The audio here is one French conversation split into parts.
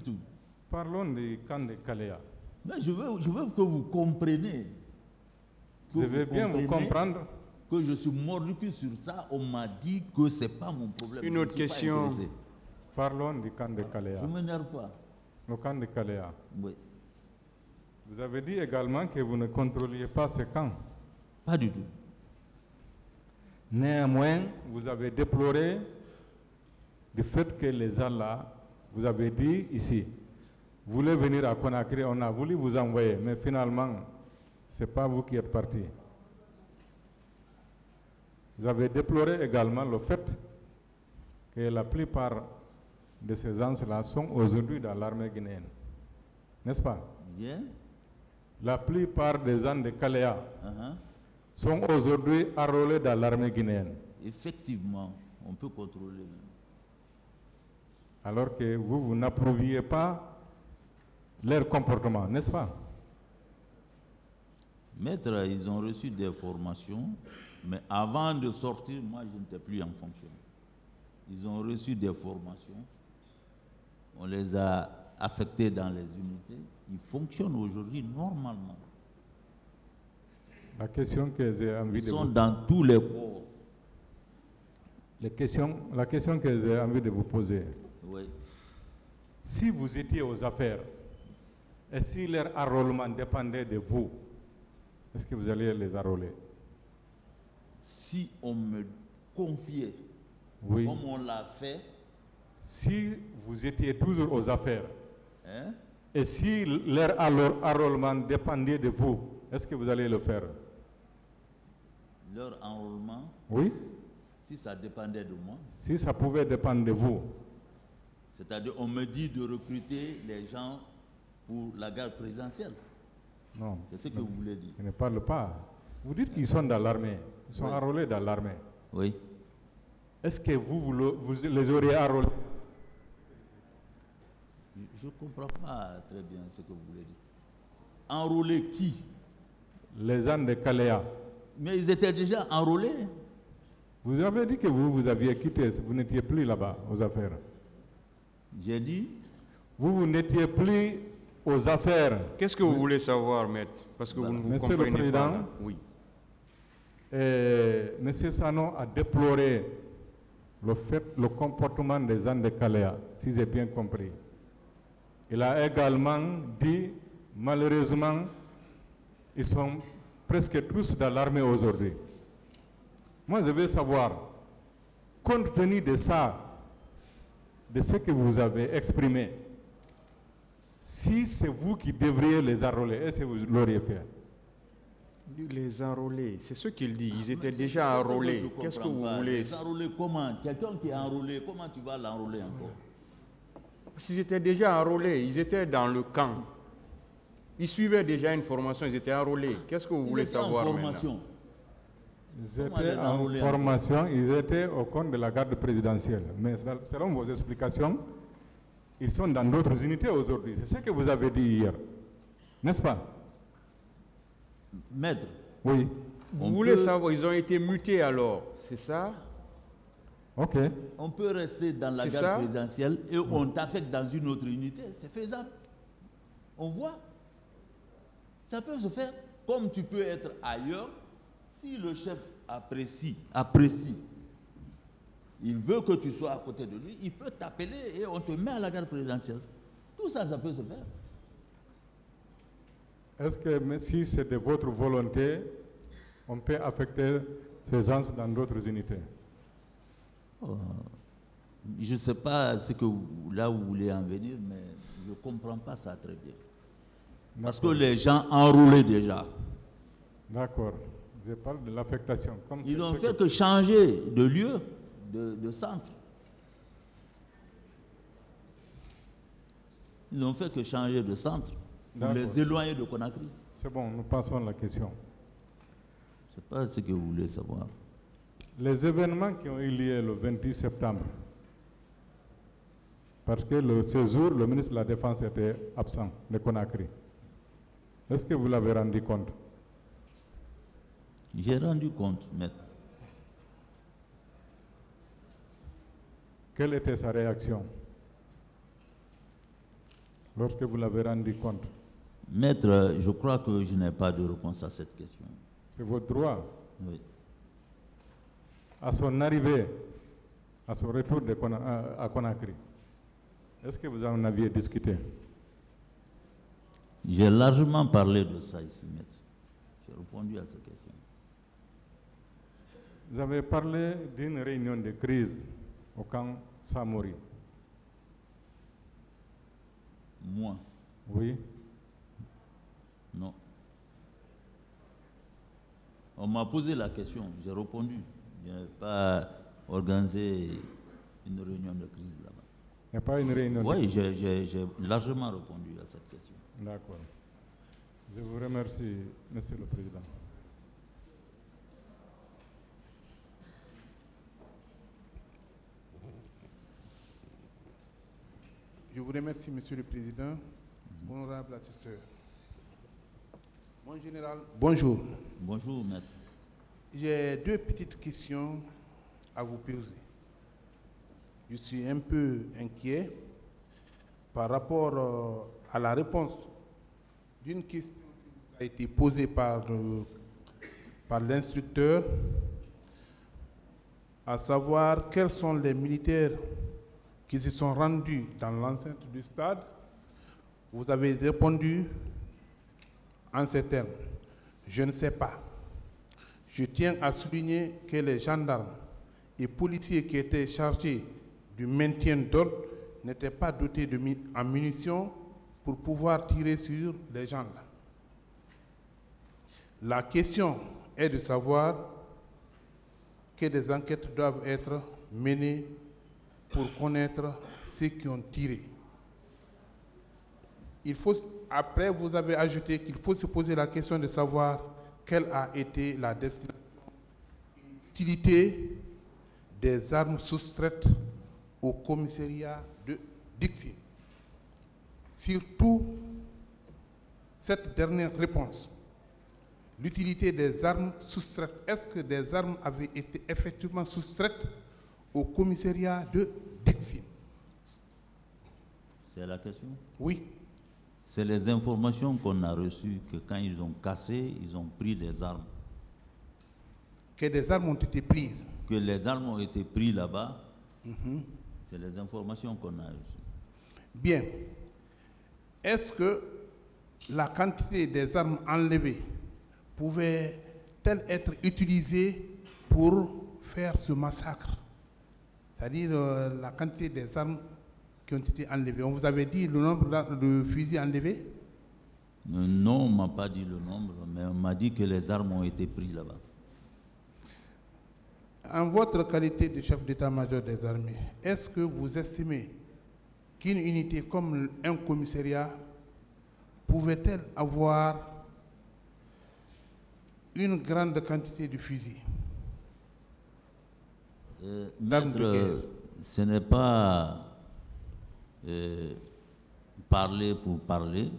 surtout. Parlons du camp de Kalea. Mais je veux que vous compreniez. Je vais bien vous comprendre. Que je suis mordu sur ça, on m'a dit que ce n'est pas mon problème. Une autre question. Parlons du camp de Kalea. Je ne m'énerve pas. Le camp de Kalea. Oui. Vous avez dit également que vous ne contrôliez pas ce camp. Pas du tout. Néanmoins, vous avez déploré le fait que les gens là, vous avez dit ici, vous voulez venir à Conakry, on a voulu vous envoyer, mais finalement, ce n'est pas vous qui êtes parti. Vous avez déploré également le fait que la plupart de ces gens-là sont aujourd'hui dans l'armée guinéenne. N'est-ce pas? Yeah. La plupart des gens de Kalea sont aujourd'hui enrôlés dans l'armée guinéenne. Effectivement, on peut contrôler. Alors que vous n'approuviez pas leur comportement, n'est-ce pas? Maître, ils ont reçu des formations, mais avant de sortir, moi je n'étais plus en fonction. Ils ont reçu des formations, on les a affectés dans les unités, ils fonctionnent aujourd'hui normalement. La question que j'ai envie de vous... Ils sont dans tous les corps. La question que j'ai envie de vous poser. Oui. Si vous étiez aux affaires, et si leur enrôlement dépendait de vous, est-ce que vous alliez les enrôler? Si on me confiait, oui, comme on l'a fait. Si vous étiez toujours aux affaires, hein? Et si leur enrôlement dépendait de vous, est-ce que vous allez le faire? Leur enrôlement? Oui. Si ça dépendait de moi. Si ça pouvait dépendre de vous. C'est-à-dire, on me dit de recruter les gens pour la garde présidentielle. Non. C'est ce que vous voulez dire. Je ne parle pas. Vous dites qu'ils sont dans l'armée. Ils sont enrôlés dans l'armée. Oui. Est-ce que vous les auriez enrôlés? Je ne comprends pas très bien ce que vous voulez dire. Enrôler qui? Les gens de Kalea. Mais ils étaient déjà enrôlés. Vous avez dit que vous aviez quitté, vous n'étiez plus là-bas aux affaires. J'ai dit? Vous n'étiez plus aux affaires. Qu'est-ce que vous voulez savoir, maître? Parce que vous ne vous Monsieur comprenez le Président, pas. Oui. Monsieur Sano a déploré le comportement des gens de Kalea, si j'ai bien compris. Il a également dit, malheureusement, ils sont presque tous dans l'armée aujourd'hui. Moi, je veux savoir, compte tenu de ça, de ce que vous avez exprimé, si c'est vous qui devriez les enrôler, est-ce que vous l'auriez fait? Les enrôler, c'est ce qu'il dit. Ils étaient déjà enrôlés. Qu'est-ce que vous voulez? Les enrôler comment? Quelqu'un qui est enrôlé, comment tu vas l'enrôler encore? S'ils étaient déjà enrôlés, ils étaient dans le camp. Ils suivaient déjà une formation, ils étaient enrôlés. Qu'est-ce que vous voulez savoir maintenant? Ils étaient en formation, ils étaient au compte de la garde présidentielle. Mais selon vos explications, ils sont dans d'autres unités aujourd'hui. C'est ce que vous avez dit hier. N'est-ce pas? Maître. Oui. Vous voulez savoir, ils ont été mutés alors, c'est ça? Ok. On peut rester dans la garde présidentielle et on t'affecte dans une autre unité. C'est faisable. On voit. Ça peut se faire. Comme tu peux être ailleurs, si le chef apprécie, il veut que tu sois à côté de lui, il peut t'appeler et on te met à la garde présidentielle. Tout ça, ça peut se faire. Est-ce que si c'est de votre volonté, on peut affecter ces gens dans d'autres unités? Je ne sais pas là où vous voulez en venir, mais je ne comprends pas ça très bien. Parce que les gens enrôlés déjà. D'accord. Je parle de l'affectation. Ils n'ont fait que changer de lieu, de centre. Ils n'ont fait que changer de centre. Pour les éloigner de Conakry. C'est bon, nous passons à la question. Je ne sais pas ce que vous voulez savoir. Les événements qui ont eu lieu le 28 septembre, parce que ce jour, le ministre de la Défense était absent de Conakry. Est-ce que vous l'avez rendu compte? J'ai rendu compte, maître. Quelle était sa réaction? lorsque vous l'avez rendu compte? Maître, je crois que je n'ai pas de réponse à cette question. C'est votre droit. Oui. À son arrivée, à son retour à Conakry, est-ce que vous en aviez discuté? J'ai largement parlé de ça ici, maître. J'ai répondu à cette question. Vous avez parlé d'une réunion de crise au camp Samori. Moi? Oui. Non. On m'a posé la question, j'ai répondu. Je n'ai pas organisé une réunion de crise là-bas. Il n'y a pas une réunion de Oui, crise? j'ai largement répondu à cette question. D'accord. Je vous remercie, Monsieur le Président. Je vous remercie, Monsieur le Président. Honorable assesseur. Mon général, bonjour. Bonjour, maître. J'ai deux petites questions à vous poser. Je suis un peu inquiet par rapport à la réponse d'une question qui a été posée par l'instructeur, à savoir quels sont les militaires qui se sont rendus dans l'enceinte du stade. Vous avez répondu en ces termes: je ne sais pas. Je tiens à souligner que les gendarmes et policiers qui étaient chargés du maintien d'ordre n'étaient pas dotés en munitions pour pouvoir tirer sur les gens. La question est de savoir que des enquêtes doivent être menées pour connaître ceux qui ont tiré. Après, vous avez ajouté qu'il faut se poser la question de savoir quelle a été la destination, l'utilité des armes soustraites au commissariat de Dixie. Surtout, cette dernière réponse, l'utilité des armes soustraites. Est-ce que des armes avaient été effectivement soustraites au commissariat de Dixie? C'est la question? Oui. C'est les informations qu'on a reçues que quand ils ont cassé, ils ont pris les armes. Que des armes ont été prises? Que les armes ont été prises là-bas. C'est les informations qu'on a reçues. Bien. Est-ce que la quantité des armes enlevées pouvait-elle être utilisée pour faire ce massacre? C'est-à-dire la quantité des armes qui ont été enlevées. On vous avait dit le nombre de fusils enlevés? Non, on ne m'a pas dit le nombre, mais on m'a dit que les armes ont été prises là-bas. En votre qualité de chef d'état-major des armées, est-ce que vous estimez qu'une unité comme un commissariat pouvait-elle avoir une grande quantité de fusils? Maître, ce n'est pas parler pour parler,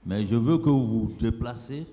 mais je veux que vous vous déplacez,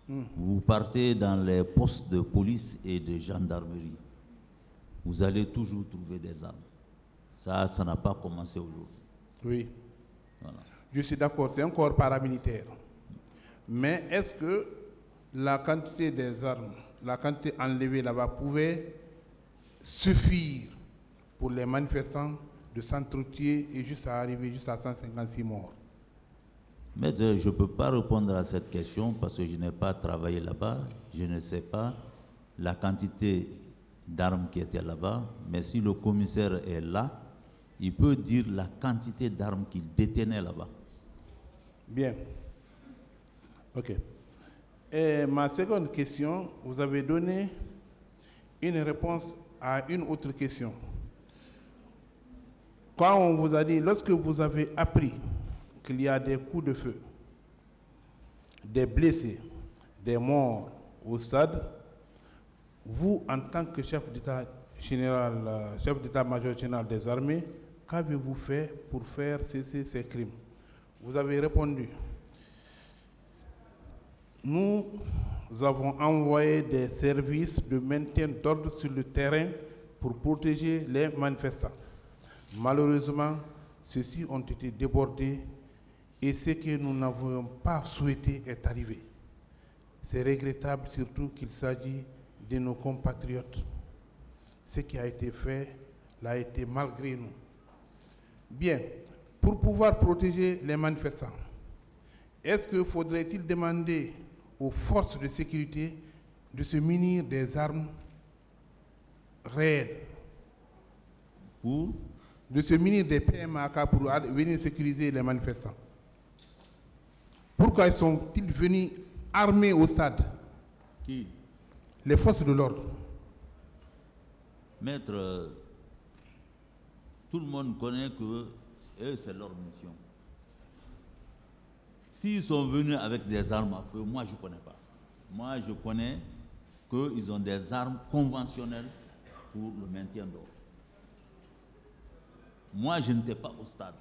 vous partez dans les postes de police et de gendarmerie. Vous allez toujours trouver des armes. Ça n'a pas commencé aujourd'hui. Oui. Voilà. Je suis d'accord, c'est un corps paramilitaire. Mais est-ce que la quantité des armes, la quantité enlevée là-bas pouvait suffire pour les manifestants de s'entretuer et juste à arriver jusqu'à 156 morts? Maître, je ne peux pas répondre à cette question parce que je n'ai pas travaillé là-bas. Je ne sais pas la quantité d'armes qui étaient là-bas. Mais si le commissaire est là, il peut dire la quantité d'armes qu'il détenait là-bas. Bien. OK. Et ma seconde question, vous avez donné une réponse à une autre question. Quand on vous a dit, lorsque vous avez appris qu'il y a des coups de feu, des blessés, des morts au stade, vous, en tant que chef d'état-major général des armées, qu'avez-vous fait pour faire cesser ces crimes? Vous avez répondu: nous avons envoyé des services de maintien d'ordre sur le terrain pour protéger les manifestants. Malheureusement, ceux-ci ont été débordés et ce que nous n'avions pas souhaité est arrivé. C'est regrettable surtout qu'il s'agit de nos compatriotes. Ce qui a été fait l'a été malgré nous. Bien, pour pouvoir protéger les manifestants, est-ce que faudrait-il demander aux forces de sécurité de se munir des armes réelles, de se munir des PMAK pour venir sécuriser les manifestants? Pourquoi sont-ils venus armés au stade? Qui? Les forces de l'ordre. Maître, tout le monde connaît que c'est leur mission. S'ils sont venus avec des armes à feu, moi je ne connais pas. Moi je connais qu'ils ont des armes conventionnelles pour le maintien d'ordre. Moi je n'étais pas au stade.